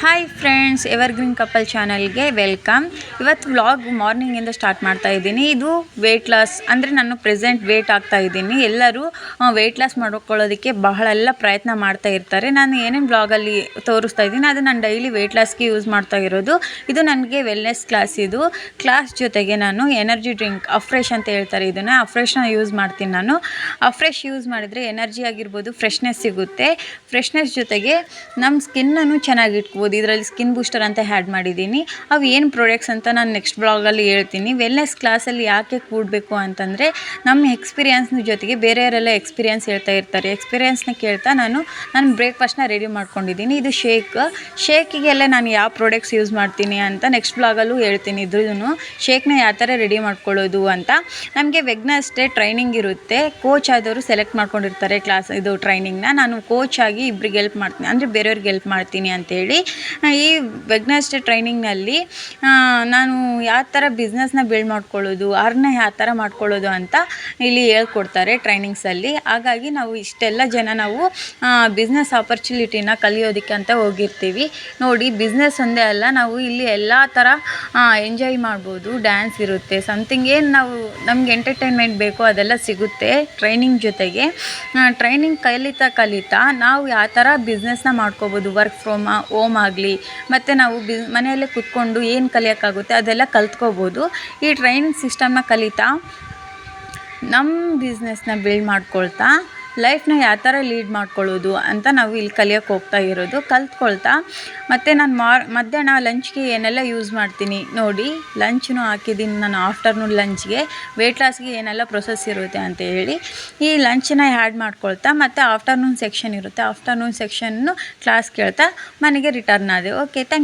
Hi friends, evergreen couple ಚಾನಲ್ಗೆ welcome. ಇವತ್ತು vlog ಮಾರ್ನಿಂಗಿಂದ start ಮಾಡ್ತಾ ಇದ್ದೀನಿ. ಇದು ವೆಯ್ಟ್ ಲಾಸ್ ಅಂದರೆ ನಾನು ಪ್ರೆಸೆಂಟ್ ವೆಯ್ಟ್ ಆಗ್ತಾ ಇದ್ದೀನಿ. ಎಲ್ಲರೂ ವೆಯ್ಟ್ ಲಾಸ್ ಮಾಡ್ಕೊಳ್ಳೋದಕ್ಕೆ ಬಹಳೆಲ್ಲ ಪ್ರಯತ್ನ ಮಾಡ್ತಾ ಇರ್ತಾರೆ. ನಾನು ಏನೇನು ವ್ಲಾಗಲ್ಲಿ ತೋರಿಸ್ತಾ ಇದ್ದೀನಿ ಅದು ನಾನು ಡೈಲಿ ವೆಯ್ಟ್ ಲಾಸ್ಗೆ ಯೂಸ್ ಮಾಡ್ತಾ ಇರೋದು. ಇದು ನನಗೆ ವೆಲ್ನೆಸ್ ಕ್ಲಾಸ್. ಇದು ಕ್ಲಾಸ್ ಜೊತೆಗೆ ನಾನು ಎನರ್ಜಿ ಡ್ರಿಂಕ್ ಅಫ್ರೆಶ್ ಅಂತ ಹೇಳ್ತಾರೆ, ಇದನ್ನು ಅಫ್ರೆಶ್ನ ಯೂಸ್ ಮಾಡ್ತೀನಿ. ನಾನು ಅಫ್ರೆಶ್ ಯೂಸ್ ಮಾಡಿದರೆ ಎನರ್ಜಿ ಆಗಿರ್ಬೋದು, ಫ್ರೆಶ್ನೆಸ್ ಸಿಗುತ್ತೆ. ಫ್ರೆಶ್ನೆಸ್ ಜೊತೆಗೆ ನಮ್ಮ ಸ್ಕಿನ್ನನ್ನು ಚೆನ್ನಾಗಿಟ್ಕೋಬೋದು. ಇದರಲ್ಲಿ ಸ್ಕಿನ್ ಬೂಸ್ಟರ್ ಅಂತ ಆ್ಯಡ್ ಮಾಡಿದ್ದೀನಿ. ಅವು ಏನು ಪ್ರಾಡಕ್ಟ್ಸ್ ಅಂತ ನಾನು ನೆಕ್ಸ್ಟ್ ಬ್ಲಾಗಲ್ಲಿ ಹೇಳ್ತೀನಿ. ವೆಲ್ನೆಸ್ ಕ್ಲಾಸಲ್ಲಿ ಯಾಕೆ ಕೂಡಬೇಕು ಅಂತಂದರೆ ನಮ್ಮ ಎಕ್ಸ್ಪೀರಿಯನ್ಸ್ನ ಜೊತೆಗೆ ಬೇರೆಯವರೆಲ್ಲ ಎಕ್ಸ್ಪೀರಿಯನ್ಸ್ ಹೇಳ್ತಾ ಇರ್ತಾರೆ. ಎಕ್ಸ್ಪೀರಿಯನ್ಸ್ನ ಕೇಳ್ತಾ ನಾನು ಬ್ರೇಕ್ಫಾಸ್ಟ್ನ ರೆಡಿ ಮಾಡ್ಕೊಂಡಿದ್ದೀನಿ. ಇದು ಶೇಕಿಗೆಲ್ಲ ನಾನು ಯಾವ ಪ್ರಾಡಕ್ಟ್ಸ್ ಯೂಸ್ ಮಾಡ್ತೀನಿ ಅಂತ ನೆಕ್ಸ್ಟ್ ಬ್ಲಾಗಲ್ಲೂ ಹೇಳ್ತೀನಿ. ಇದ್ರೂ ಶೇಕ್ನ ಯಾವ ಥರ ರೆಡಿ ಮಾಡ್ಕೊಳ್ಳೋದು ಅಂತ. ನಮಗೆ ವೆಗ್ನಸ್ಡೇ ಟ್ರೈನಿಂಗ್ ಇರುತ್ತೆ. ಕೋಚ್ ಆದವರು ಸೆಲೆಕ್ಟ್ ಮಾಡ್ಕೊಂಡಿರ್ತಾರೆ ಇದು ಟ್ರೈನಿಂಗ್ನ. ನಾನು ಕೋಚ್ ಆಗಿ ಇಬ್ಬರಿಗೆ ಹೆಲ್ಪ್ ಮಾಡ್ತೀನಿ, ಅಂದರೆ ಬೇರೆಯವ್ರಿಗೆ ಹೆಲ್ಪ್ ಮಾಡ್ತೀನಿ ಅಂತೇಳಿ. ಈ ವೆಗ್ನಸ್ಡೇ ಟ್ರೈನಿಂಗ್ನಲ್ಲಿ ನಾನು ಯಾವ ಥರ ಬಿಸ್ನೆಸ್ನ ಬಿಲ್ಡ್ ಮಾಡ್ಕೊಳ್ಳೋದು, ಅರ್ನ ಯಾವ ಥರ ಮಾಡ್ಕೊಳ್ಳೋದು ಅಂತ ಇಲ್ಲಿ ಹೇಳ್ಕೊಡ್ತಾರೆ ಟ್ರೈನಿಂಗ್ಸಲ್ಲಿ. ಹಾಗಾಗಿ ನಾವು ಇಷ್ಟೆಲ್ಲ ಜನ ನಾವು ಬಿಸ್ನೆಸ್ ಆಪರ್ಚುನಿಟಿನ ಕಲಿಯೋದಕ್ಕೆ ಅಂತ ಹೋಗಿರ್ತೀವಿ. ನೋಡಿ, ಬಿಸ್ನೆಸ್ ಒಂದೇ ಅಲ್ಲ, ನಾವು ಇಲ್ಲಿ ಎಲ್ಲ ಥರ ಎಂಜಾಯ್ ಮಾಡ್ಬೋದು. ಡ್ಯಾನ್ಸ್ ಇರುತ್ತೆ, ಸಮಥಿಂಗ್ ಏನು ನಾವು ನಮ್ಗೆ ಎಂಟರ್ಟೈನ್ಮೆಂಟ್ ಬೇಕೋ ಅದೆಲ್ಲ ಸಿಗುತ್ತೆ ಟ್ರೈನಿಂಗ್ ಜೊತೆಗೆ. ಟ್ರೈನಿಂಗ್ ಕಲಿತಾ ನಾವು ಯಾವ ಥರ ಬಿಸ್ನೆಸ್ನ ಮಾಡ್ಕೋಬೋದು, ವರ್ಕ್ ಫ್ರಮ್ ಹೋಮ್ ಆಗಲಿ, ಮತ್ತು ನಾವು ಮನೆಯಲ್ಲೇ ಕೂತ್ಕೊಂಡು ಏನು ಕಲಿಯೋಕ್ಕಾಗುತ್ತೆ ಅದೆಲ್ಲ ಕಲ್ತ್ಕೋಬೋದು. ಈ ಟ್ರೈನಿಂಗ್ ಸಿಸ್ಟಮ್ನ ಕಲಿತಾ ನಮ್ಮ ಬಿಸ್ನೆಸ್ನ ಬಿಲ್ಡ್ ಮಾಡ್ಕೊಳ್ತಾ ಲೈಫ್ನ ಯಾವ ಥರ ಲೀಡ್ ಮಾಡ್ಕೊಳ್ಳೋದು ಅಂತ ನಾವು ಇಲ್ಲಿ ಕಲಿಯೋಕ್ಕೆ ಹೋಗ್ತಾ ಇರೋದು. ಕಲ್ತ್ಕೊಳ್ತಾ ಮತ್ತು ನಾನು ಮಧ್ಯಾಹ್ನ ಲಂಚ್ಗೆ ಏನೆಲ್ಲ ಯೂಸ್ ಮಾಡ್ತೀನಿ ನೋಡಿ, ಲಂಚ್ನೂ ಹಾಕಿದ್ದೀನಿ ನಾನು. ಆಫ್ಟರ್ನೂನ್ ಲಂಚ್ಗೆ ವೆಯ್ಟ್ ಲಾಸ್ಗೆ ಏನೆಲ್ಲ ಪ್ರೊಸೆಸ್ ಇರುತ್ತೆ ಅಂತ ಹೇಳಿ ಈ ಲಂಚನ್ನ ಆ್ಯಡ್ ಮಾಡ್ಕೊಳ್ತಾ, ಮತ್ತು ಆಫ್ಟರ್ನೂನ್ ಸೆಕ್ಷನ್ ಇರುತ್ತೆ, ಆಫ್ಟರ್ನೂನ್ ಸೆಕ್ಷನ್ನು ಕ್ಲಾಸ್ ಕೇಳ್ತಾ ಮನೆಗೆ ರಿಟರ್ನ್ ಆದೆ. Okay, thank you.